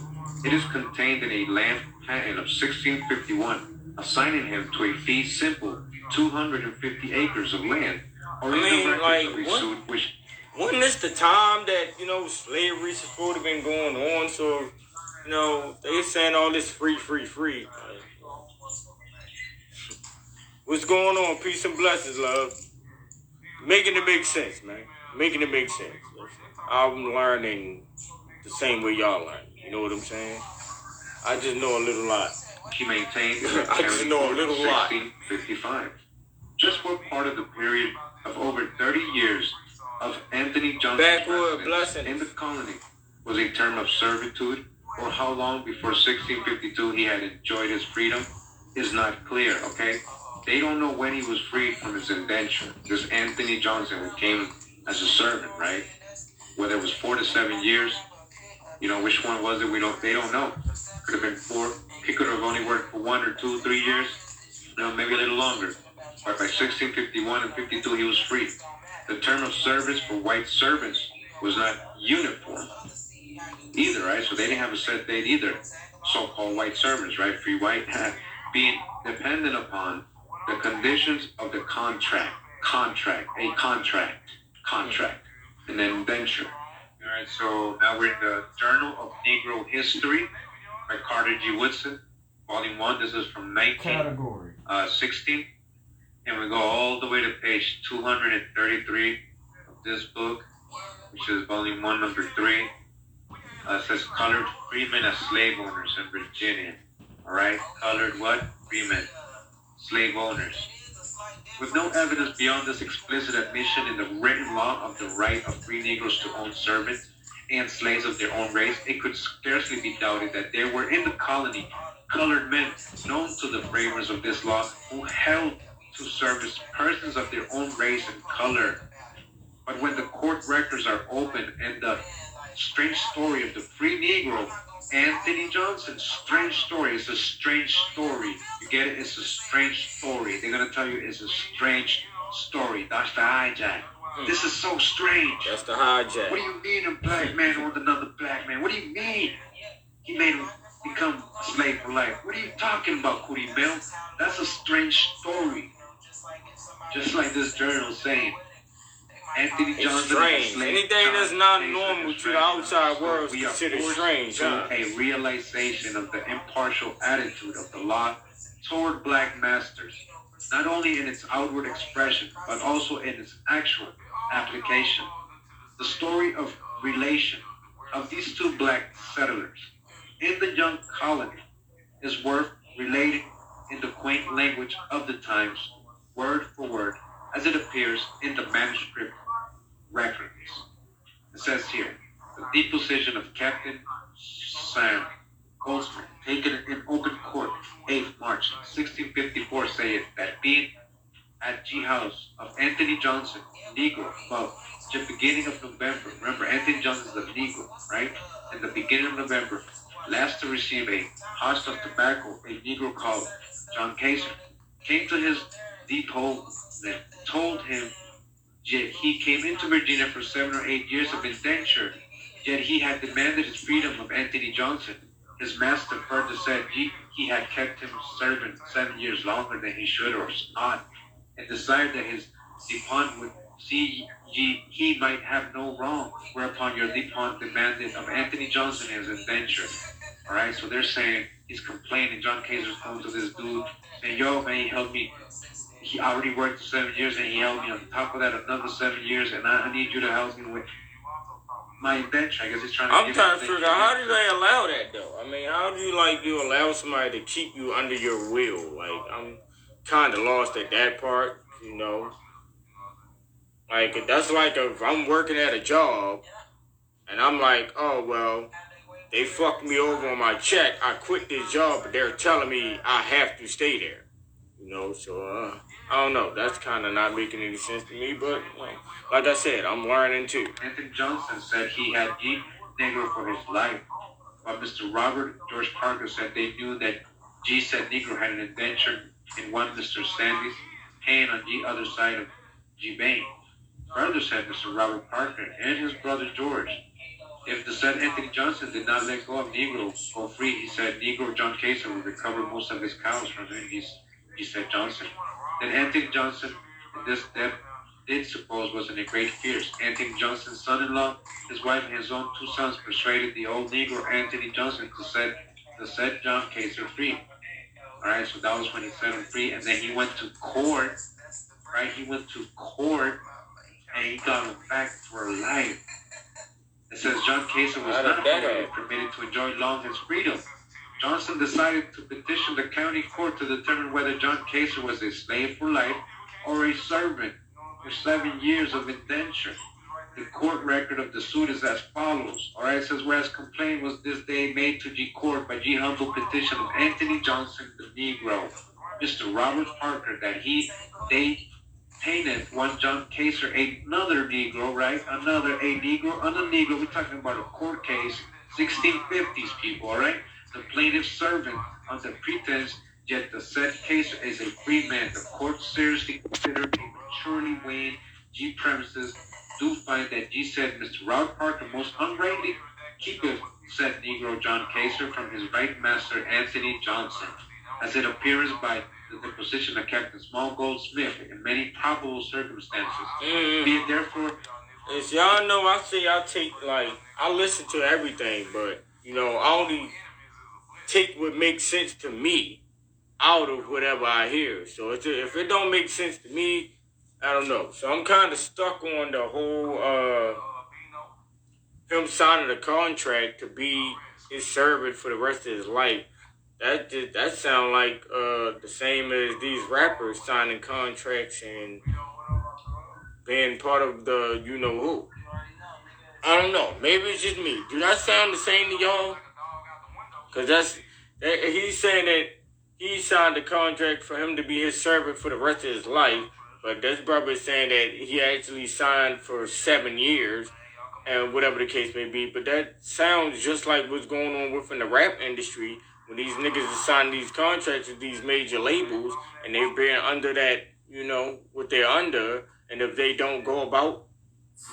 it is contained in a land patent of 1651, assigning him to a fee simple 250 acres of land. Or in the records of a suit which. Wasn't this the time that, slavery supposed to have been going on? So, they saying all this free. What's going on? Peace and blessings, love. Making it make sense, man. Making it make sense. I'm learning the same way y'all learn. You know what I'm saying? I just know a little lot. He maintained I just know a little lot. 1655. Just for part of the period of over 30 years of Anthony Johnson's residence in the colony was a term of servitude, or how long before 1652 he had enjoyed his freedom is not clear, okay? They don't know when he was freed from his indenture. This Anthony Johnson who came as a servant, right? Whether it was 4 to 7 years, which one was it? They don't know. Could have been 4. He could have only worked for 1 or 2, 3 years. Maybe a little longer. But by 1651 and 52, he was free. The term of service for white servants was not uniform either, right? So they didn't have a set date either. So-called white servants, right? Free white, being dependent upon the conditions of the contract, and then indenture. All right, so now we're in the Journal of Negro History by Carter G. Woodson, Volume 1. This is from 1916. And we go all the way to page 233 of this book, which is Volume 1, Number 3. It says colored freemen as slave owners in Virginia. All right, colored what? Freemen, slave owners. With no evidence beyond this explicit admission in the written law of the right of free Negroes to own servants and slaves of their own race, it could scarcely be doubted that there were in the colony colored men known to the framers of this law who held to service persons of their own race and color. But when the court records are open and the strange story of the free Negro, Anthony Johnson's strange story is a strange story. You get it? It's a strange story. They're going to tell you it's a strange story. That's the hijack. This is so strange. That's the hijack. What do you mean a black man owned another black man? What do you mean? He made him become a slave for life. What are you talking about, Cootie Bill? That's a strange story. Just like this journal saying, Anthony Johnson. It's strange. Anything that's not normal to the outside world is considered strange. A realization of the impartial attitude of the law toward black masters, not only in its outward expression, but also in its actual application. The story of relation of these 2 black settlers in the young colony is worth relating in the quaint language of the times, word for word, as it appears in the manuscript records. It says here, the deposition of Captain Sam Goldsmith, taken in open court, 8th March 1654, saith that being at G House of Anthony Johnson, Negro, about the beginning of November. Remember, Anthony Johnson is a Negro, right? In the beginning of November, last to receive a host of tobacco, a Negro called John Kaiser, came to his depot and told him yet he came into Virginia for 7 or 8 years of indenture, yet he had demanded his freedom of Anthony Johnson. His master further said he had kept him servant 7 years longer than he should or ought, and desired that his depont would see he might have no wrong, whereupon your depont demanded of Anthony Johnson his indenture. Alright, so they're saying he's complaining. John Kaiser's going to this dude saying, yo, man, he held me. He already worked 7 years and he held me on top of that another 7 years, and I need you to help me with my indenture. I guess he's trying to. I'm trying to figure out, how do they allow that though? I mean, how do you allow somebody to keep you under your will? Like, I'm kind of lost at that part, you know. Like, that's like if I'm working at a job and I'm like, oh well, they fucked me over on my check. I quit this job, but they're telling me I have to stay there. You know, so I don't know. That's kind of not making any sense to me. But like I said, I'm learning too. Anthony Johnson said he had G Negro for his life, while Mr. Robert George Parker said they knew that G said Negro had an indenture in one Mr. Sandy's hand on the other side of G Bain. Further said Mr. Robert Parker and his brother George, if the said Anthony Johnson did not let go of Negro go free, he said Negro John Kaiser would recover most of his cows from him. He said Johnson. Then Anthony Johnson, in this death, did suppose was in a great fears. Anthony Johnson's son-in-law, his wife, and his own 2 sons persuaded the old Negro Anthony Johnson to set John Kaiser free. Alright, so that was when he set him free, and then he went to court, right? He went to court, and he got him back for life. It says John Kaiser was not permitted to enjoy long his freedom. Johnson decided to petition the county court to determine whether John Kaiser was a slave for life or a servant for 7 years of indenture. The court record of the suit is as follows. Alright, it says, whereas complaint was this day made to G Court by G humble petition of Anthony Johnson, the Negro, Mr. Robert Parker, that they painted one John Kaiser, another Negro, right? Another Negro. We're talking about a court case, 1650s people, alright? The plaintiff's servant on the pretense, yet the said Kaiser is a free man. The court seriously considered a maturely weighed G premises do find that G said Mr. Robert Parker most unrightly keepeth said Negro John Kaiser from his right master Anthony Johnson, as it appears by the deposition of Captain Small Goldsmith in many probable circumstances. Be it therefore, as y'all know, I listen to everything, but you know, I only take what makes sense to me out of whatever I hear. So if it don't make sense to me, I don't know. So I'm kind of stuck on the whole him signing the contract to be his servant for the rest of his life. That sound like the same as these rappers signing contracts and being part of the you know who. I don't know. Maybe it's just me. Do that sound the same to y'all? Because he's saying that he signed the contract for him to be his servant for the rest of his life, but this brother is saying that he actually signed for 7 years, and whatever the case may be. But that sounds just like what's going on within the rap industry when these niggas are signing these contracts with these major labels, and they're being under that, you know, what they're under, and if they don't go about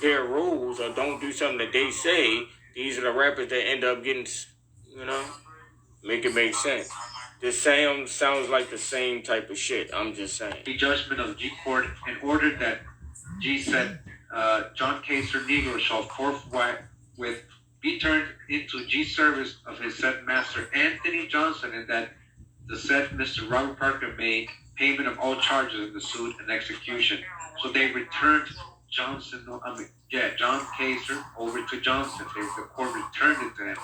their rules or don't do something that they say, these are the rappers that end up getting, you know. Make it make sense. This sounds like the same type of shit. I'm just saying. The judgment of G Court and ordered that G said John Kaiser Negro shall forthwith be turned into G service of his said master Anthony Johnson, and that the said Mr. Robert Parker made payment of all charges in the suit and execution. So they returned John Kaiser over to Johnson. The court returned it to him.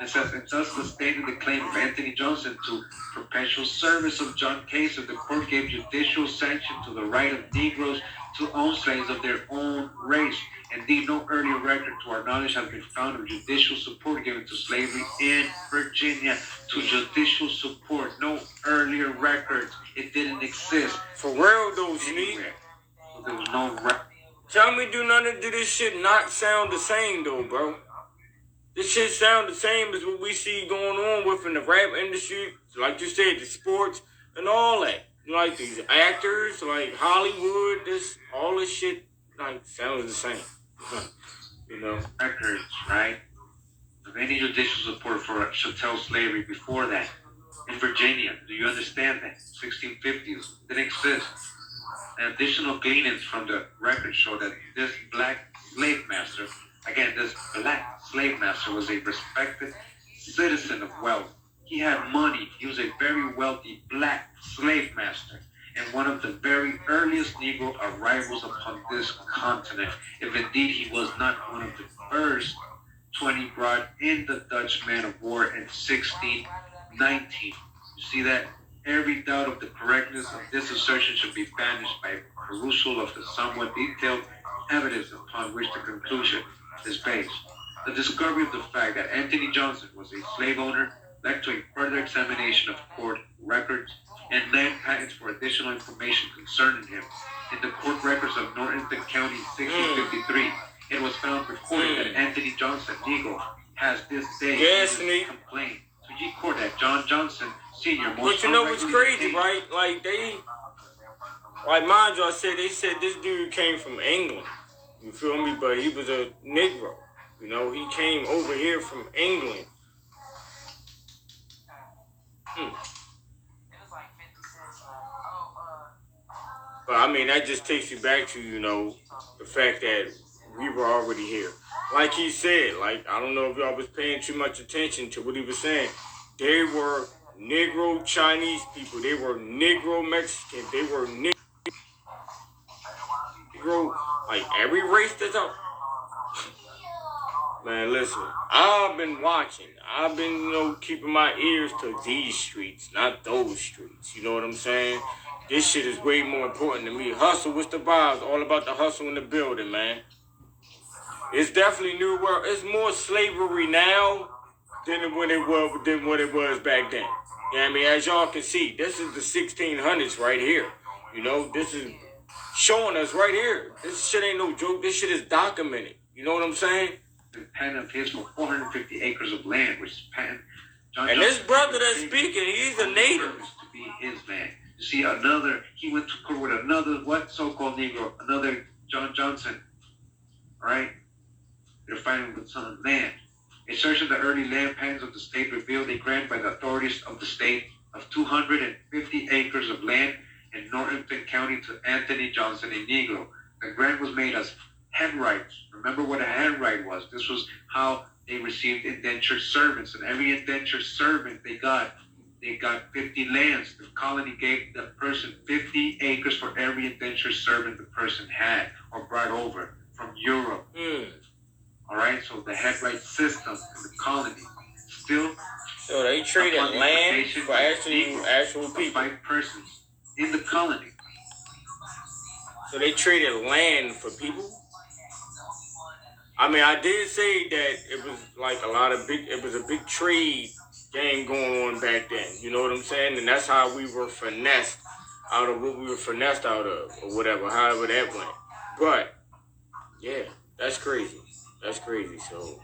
It says, and thus sustaining the claim of Anthony Johnson to perpetual service of John Kaiser, the court gave judicial sanction to the right of Negroes to own slaves of their own race. Indeed, no earlier record to our knowledge has been found of judicial support given to slavery in Virginia. To judicial support, no earlier records. It didn't exist. For real though, Sneak. So there was no record. Tell me, do none of this shit not sound the same though, bro? This shit sound the same as what we see going on within the rap industry, like you said, the sports and all that. Like these actors, like Hollywood, all this shit like sounds the same. You know, records, right? Of any judicial support for chattel slavery before that in Virginia. Do you understand that? 1650s didn't exist. And additional gleanings from the record show that this black slave master, was a respected citizen of wealth. He had money. He was a very wealthy black slave master and one of the very earliest Negro arrivals upon this continent, if indeed he was not one of the first 20 brought in the Dutch man of war in 1619. You see that? Every doubt of the correctness of this assertion should be banished by perusal of the somewhat detailed evidence upon which the conclusion is based. The discovery of the fact that Anthony Johnson was a slave owner led to a further examination of court records and land patents for additional information concerning him. In the court records of Northampton County, 1653, it was found recorded that Anthony Johnson, Negro, has this day complained to G Court that John Johnson Sr. But you know what's crazy, right? Like mind you, they said this dude came from England. You feel me? But he was a Negro. You know, he came over here from England. But I mean, that just takes you back to, you know, the fact that we were already here. Like he said, like, I don't know if y'all was paying too much attention to what he was saying. They were Negro Chinese people. They were Negro Mexicans. They were Negro, like every race that's up. Man, listen, I've been watching. I've been, you know, keeping my ears to these streets, not those streets. You know what I'm saying? This shit is way more important to me. Hustle, what's the vibes? All about the hustle in the building, man. It's definitely new world. It's more slavery now than what it was back then. You know what I mean? As y'all can see, this is the 1600s right here. You know, this is showing us right here. This shit ain't no joke. This shit is documented. You know what I'm saying? The patent of his for 450 acres of land, which is patent. And this brother that's speaking, he's a native. To be his land. You see, he went to court with another, so-called Negro, another John Johnson, right? They're fighting with some land. A search of the early land patents of the state revealed a grant by the authorities of the state of 250 acres of land in Northampton County to Anthony Johnson, a Negro. The grant was made as handwrites. Remember what a handwrite was. This was how they received indentured servants, and every indentured servant they got 50 lands. The colony gave the person 50 acres for every indentured servant the person had or brought over from Europe. All right, so the handwrite system in the colony still. So they traded land for actual people. 5 persons in the colony. So they traded land for people. I mean, I did say that it was like it was a big trade game going on back then. You know what I'm saying? And that's how we were finessed out of what we were finessed out of, or whatever, however that went. But, yeah, that's crazy. That's crazy. So,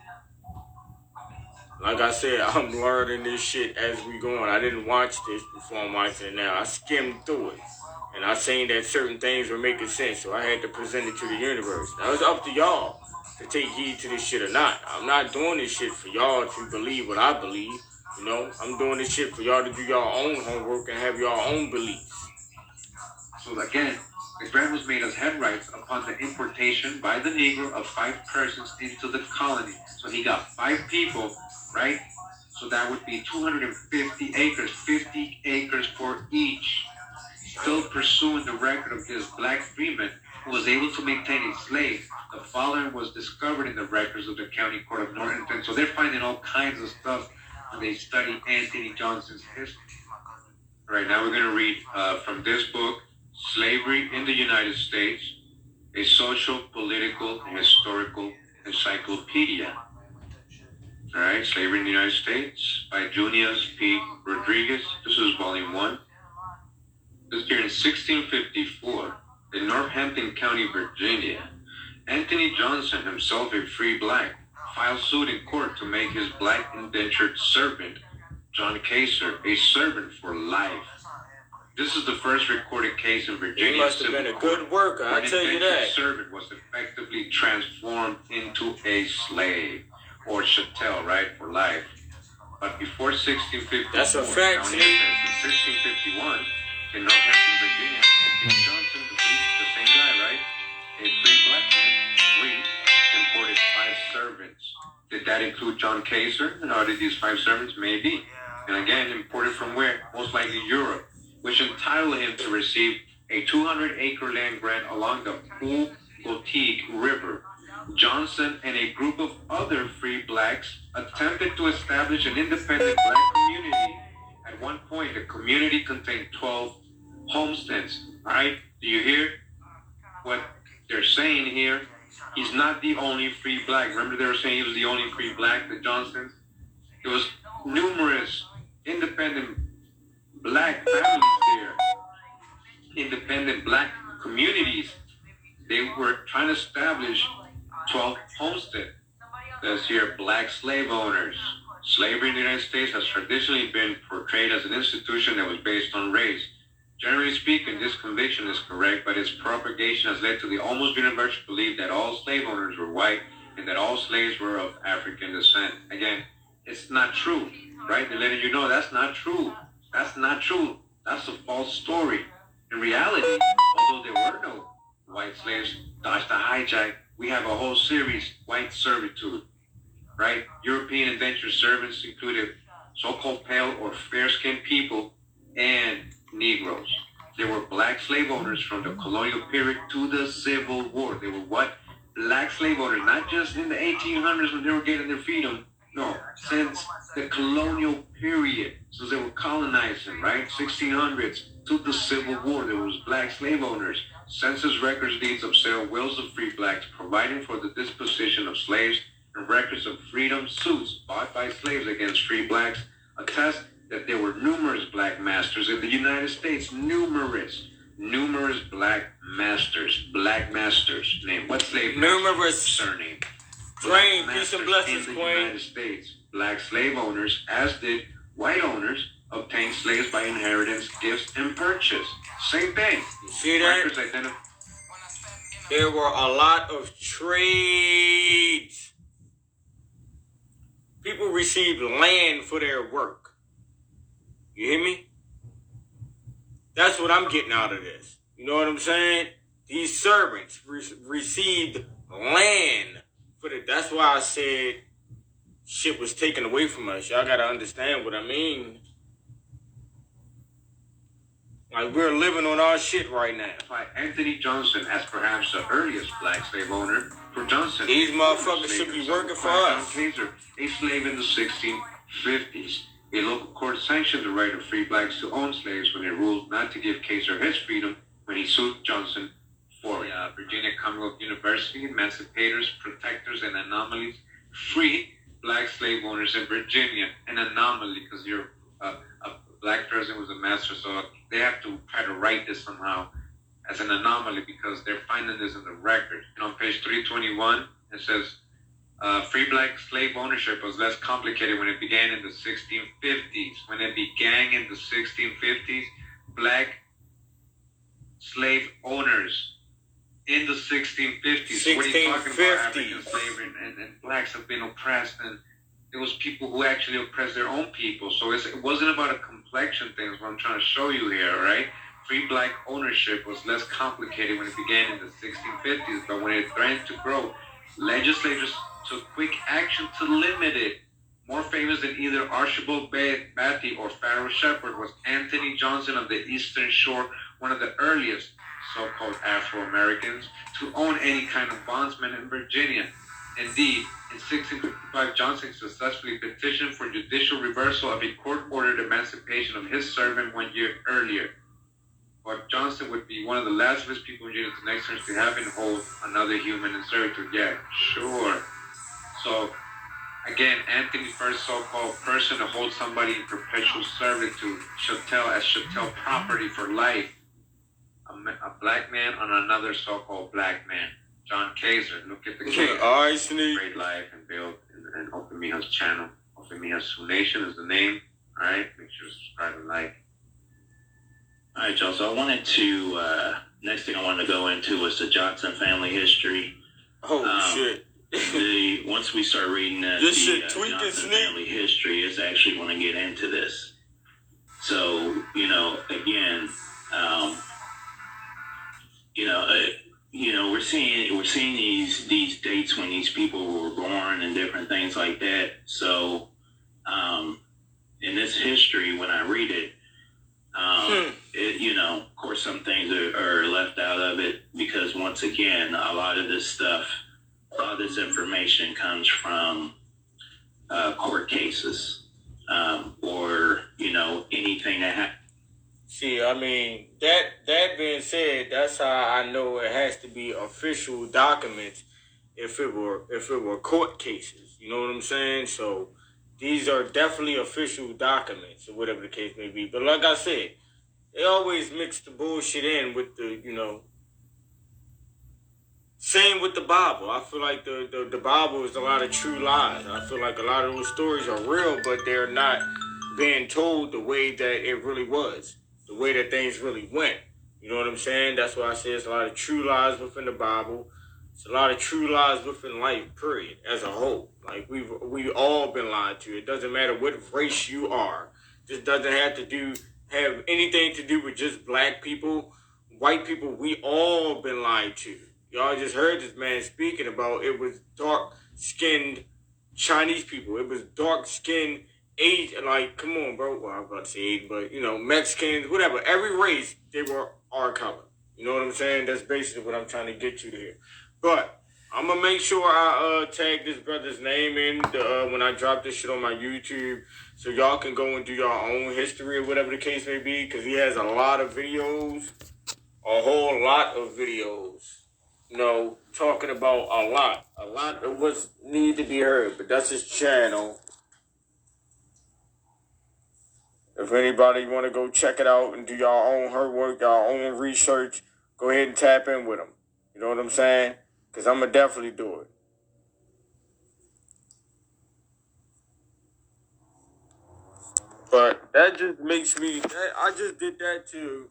like I said, I'm learning this shit as we go on. I didn't watch this before I'm watching it now. I skimmed through it. And I seen that certain things were making sense, so I had to present it to the universe. Now, it's up to y'all to take heed to this shit or not. I'm not doing this shit for y'all to believe what I believe. You know, I'm doing this shit for y'all to do y'all own homework and have your own beliefs. So again, the grant was made as handwrites upon the importation by the Negro of 5 persons into the colony. So he got 5 people, right? So that would be 250 acres, 50 acres for each. Still pursuing the record of this black freeman was able to maintain a slave. The following was discovered in the records of the County Court of Northampton. So they're finding all kinds of stuff when they study Anthony Johnson's history. All right, now we're going to read from this book, Slavery in the United States, a social, political, and historical encyclopedia. All right, Slavery in the United States by Junius P. Rodriguez. This is volume 1. This is here in 1654 in Northampton County, Virginia. Anthony Johnson, himself a free black, filed suit in court to make his black indentured servant, John Kaser, a servant for life. This is the first recorded case in Virginia. He must have been a good worker, I'll tell you that. An servant was effectively transformed into a slave, or chattel, right, for life. But before 1654, that's a fact. In 1651, in Northampton, Virginia, Anthony Johnson, the same guy, right, a free black man, imported 5 servants. Did that include John Kaser? And are these 5 servants? Maybe. And again, imported from where? Most likely Europe, which entitled him to receive a 200-acre land grant along the Poulgotique River. Johnson and a group of other free blacks attempted to establish an independent black community. At one point, the community contained 12 homesteads. All right? Do you hear what they're saying here? He's not the only free black. Remember they were saying he was the only free black, the Johnsons? There was numerous independent black families there, independent black communities. They were trying to establish 12 homesteads. Says here, black slave owners. Slavery in the United States has traditionally been portrayed as an institution that was based on race. Generally speaking, this conviction is correct, but its propagation has led to the almost universal belief that all slave owners were white and that all slaves were of African descent. Again, it's not true, right? They're letting you know that's not true. That's not true. That's a false story. In reality, although there were no white slaves, Dodge the Hijack, we have a whole series, White Servitude, right? European indentured servants included so-called pale or fair-skinned people and Negroes. There were black slave owners from the colonial period to the Civil War. They were what? Black slave owners, not just in the 1800s when they were getting their freedom. No, since the colonial period, since they were colonizing, right? 1600s to the Civil War, there was black slave owners. Census records deeds of sale wills of free blacks providing for the disposition of slaves and records of freedom suits bought by slaves against free blacks attest that there were numerous black masters in the United States. Numerous black masters. Name what slave? Numerous. Surname. Train, peace and blessings, in the Queen. United States. Black slave owners, as did white owners, obtained slaves by inheritance, gifts, and purchase. Same thing. You see that? There were a lot of trades. People received land for their work. You hear me? That's what I'm getting out of this. You know what I'm saying? These servants received land for the. That's why I said shit was taken away from us. Y'all gotta understand what I mean. Like, we're living on our shit right now. By Anthony Johnson as perhaps the earliest black slave owner. For Johnson, these motherfuckers should be working for us. Kaser, a slave in the 1650s. A local court sanctioned the right of free blacks to own slaves when it ruled not to give Kaser his freedom when he sued Johnson for Virginia Commonwealth University, emancipators, protectors, and anomalies. Free black slave owners in Virginia. An anomaly because you're a black person was a master, so they have to try to write this somehow as an anomaly because they're finding this in the record. And on page 321, it says, free black slave ownership was less complicated when it began in the 1650s. When it began in the 1650s, black slave owners in the 1650s. What are you talking about? African slavery and blacks have been oppressed, and it was people who actually oppressed their own people. So it wasn't about a complexion thing, is what I'm trying to show you here, right? Free black ownership was less complicated when it began in the 1650s, but when it threatened to grow, legislators took quick action to limit it. More famous than either Archibald Batty or Pharaoh Shepherd was Anthony Johnson of the Eastern Shore one of the earliest so-called Afro-Americans to own any kind of bondsman in Virginia. Indeed, in 1655, Johnson successfully petitioned for judicial reversal of a court-ordered emancipation of his servant 1 year earlier. But Johnson would be one of the last of his people in Virginia to next turn to have and hold another human in servitude. Yeah, sure. So, again, Anthony first so-called person to hold somebody in perpetual servitude, chattel property for life. A black man on another so-called black man. John Kaiser, look at the case. All right, Sneak. Great life and build and Open Mija's channel. Open Mija's Nation is the name. All right, make sure to subscribe and like. All right, y'all. So I wanted to, next thing I wanted to go into was the Johnson family history. Oh, shit. Once we start reading the Johnson family history, it's actually going to get into this. So, again, we're seeing these dates when these people were born and different things like that. So, in this history, when I read it, of course, some things are left out of it because, once again, a lot of this information comes from court cases or anything that happens. See, I mean, that being said, that's how I know it has to be official documents if it were court cases. You know what I'm saying? So these are definitely official documents or whatever the case may be. But like I said, they always mix the bullshit in with the, same with the Bible. I feel like the Bible is a lot of true lies. I feel like a lot of those stories are real, but they're not being told the way that it really was, the way that things really went. You know what I'm saying? That's why I say it's a lot of true lies within the Bible. It's a lot of true lies within life, period, as a whole. Like, we've all been lied to. It doesn't matter what race you are. This doesn't have anything to do with just black people, white people. We all been lied to. Y'all just heard this man speaking about it was dark-skinned Chinese people. It was dark-skinned Asian. Like, come on, bro. Well, I was about to say Asian, but, Mexicans, whatever. Every race, they were our color. You know what I'm saying? That's basically what I'm trying to get you to here. But I'm going to make sure I tag this brother's name in when I drop this shit on my YouTube so y'all can go and do your own history or whatever the case may be, because he has a lot of videos, a whole lot of videos, talking about a lot of what's need to be heard. But that's his channel. If anybody want to go check it out and do your own homework, your own research, go ahead and tap in with him. You know what I'm saying? Because I'm going to definitely do it. But that just makes me, I just did that to,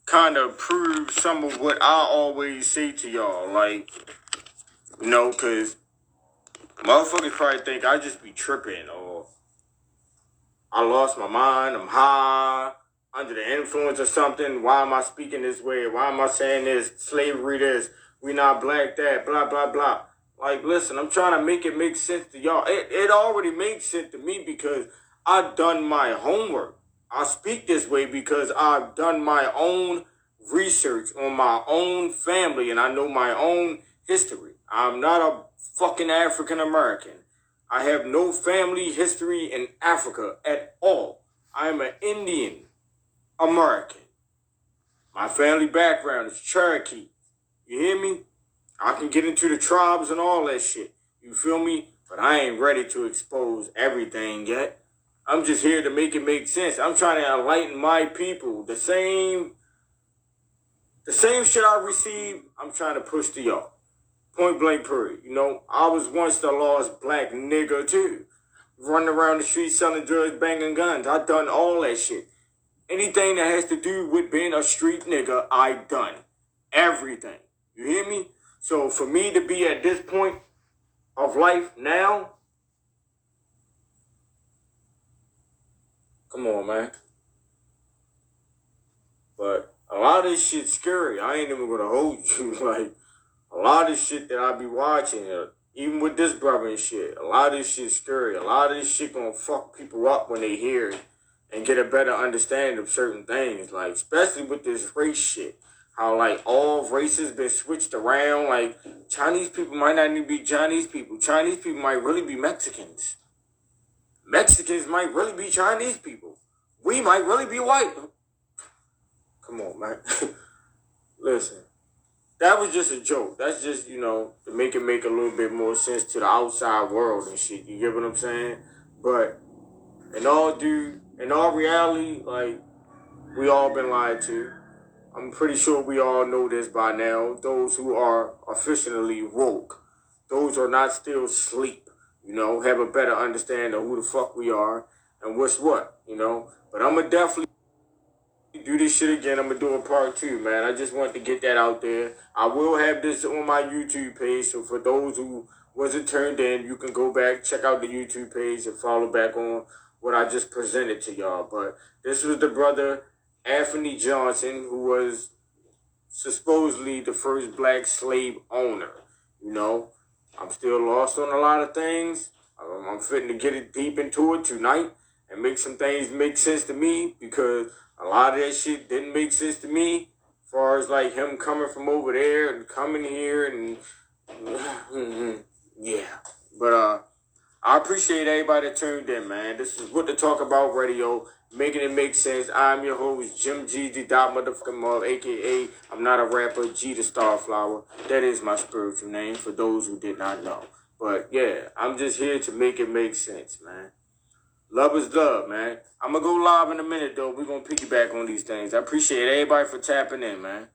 kind of prove some of what I always say to y'all. Like, because motherfuckers probably think I just be tripping or I lost my mind, I'm high, under the influence of something. Why am I speaking this way? Why am I saying this? Slavery this. We not black that, blah, blah, blah. Like, listen, I'm trying to make it make sense to y'all. It already makes sense to me because I've done my homework. I speak this way because I've done my own research on my own family and I know my own history. I'm not a fucking African American. I have no family history in Africa at all. I am an Indian American. My family background is Cherokee. You hear me? I can get into the tribes and all that shit. You feel me? But I ain't ready to expose everything yet. I'm just here to make it make sense. I'm trying to enlighten my people. The same shit I received, I'm trying to push to y'all. Point blank period. I was once the lost black nigga too. Running around the streets selling drugs, banging guns. I done all that shit. Anything that has to do with being a street nigga, I done. Everything. You hear me? So for me to be at this point of life now, come on, man. But a lot of this shit's scary. I ain't even gonna hold you. Like, a lot of shit that I be watching, even with this brother and shit, a lot of this shit's scary. A lot of this shit gonna fuck people up when they hear it. and get a better understanding of certain things, like especially with this race shit. How like all races been switched around. Like Chinese people might not even be Chinese people. Chinese people might really be Mexicans. Mexicans might really be Chinese people. We might really be white. Come on, man. Listen, that was just a joke. That's just, to make it make a little bit more sense to the outside world and shit. You get what I'm saying? But in all reality, like, we all been lied to. I'm pretty sure we all know this by now. Those who are officially woke, those who are not still asleep, have a better understanding of who the fuck we are and what's what. But I'm going to definitely do this shit again. I'm going to do a part 2, man. I just wanted to get that out there. I will have this on my YouTube page, so for those who wasn't turned in, you can go back, check out the YouTube page and follow back on what I just presented to y'all. But this was the brother Anthony Johnson, who was supposedly the first black slave owner. I'm still lost on a lot of things. I'm fitting to get it deep into it tonight and make some things make sense to me, because a lot of that shit didn't make sense to me, as far as like him coming from over there and coming here and yeah. But I appreciate everybody that tuned in, man. This is What to Talk About Radio, making it make sense. I'm your host, Jim G, the motherfucking Mull, a.k.a. I'm not a rapper, G the Starflower. That is my spiritual name, for those who did not know. But, yeah, I'm just here to make it make sense, man. Love is love, man. I'm going to go live in a minute, though. We're going to piggyback on these things. I appreciate everybody for tapping in, man.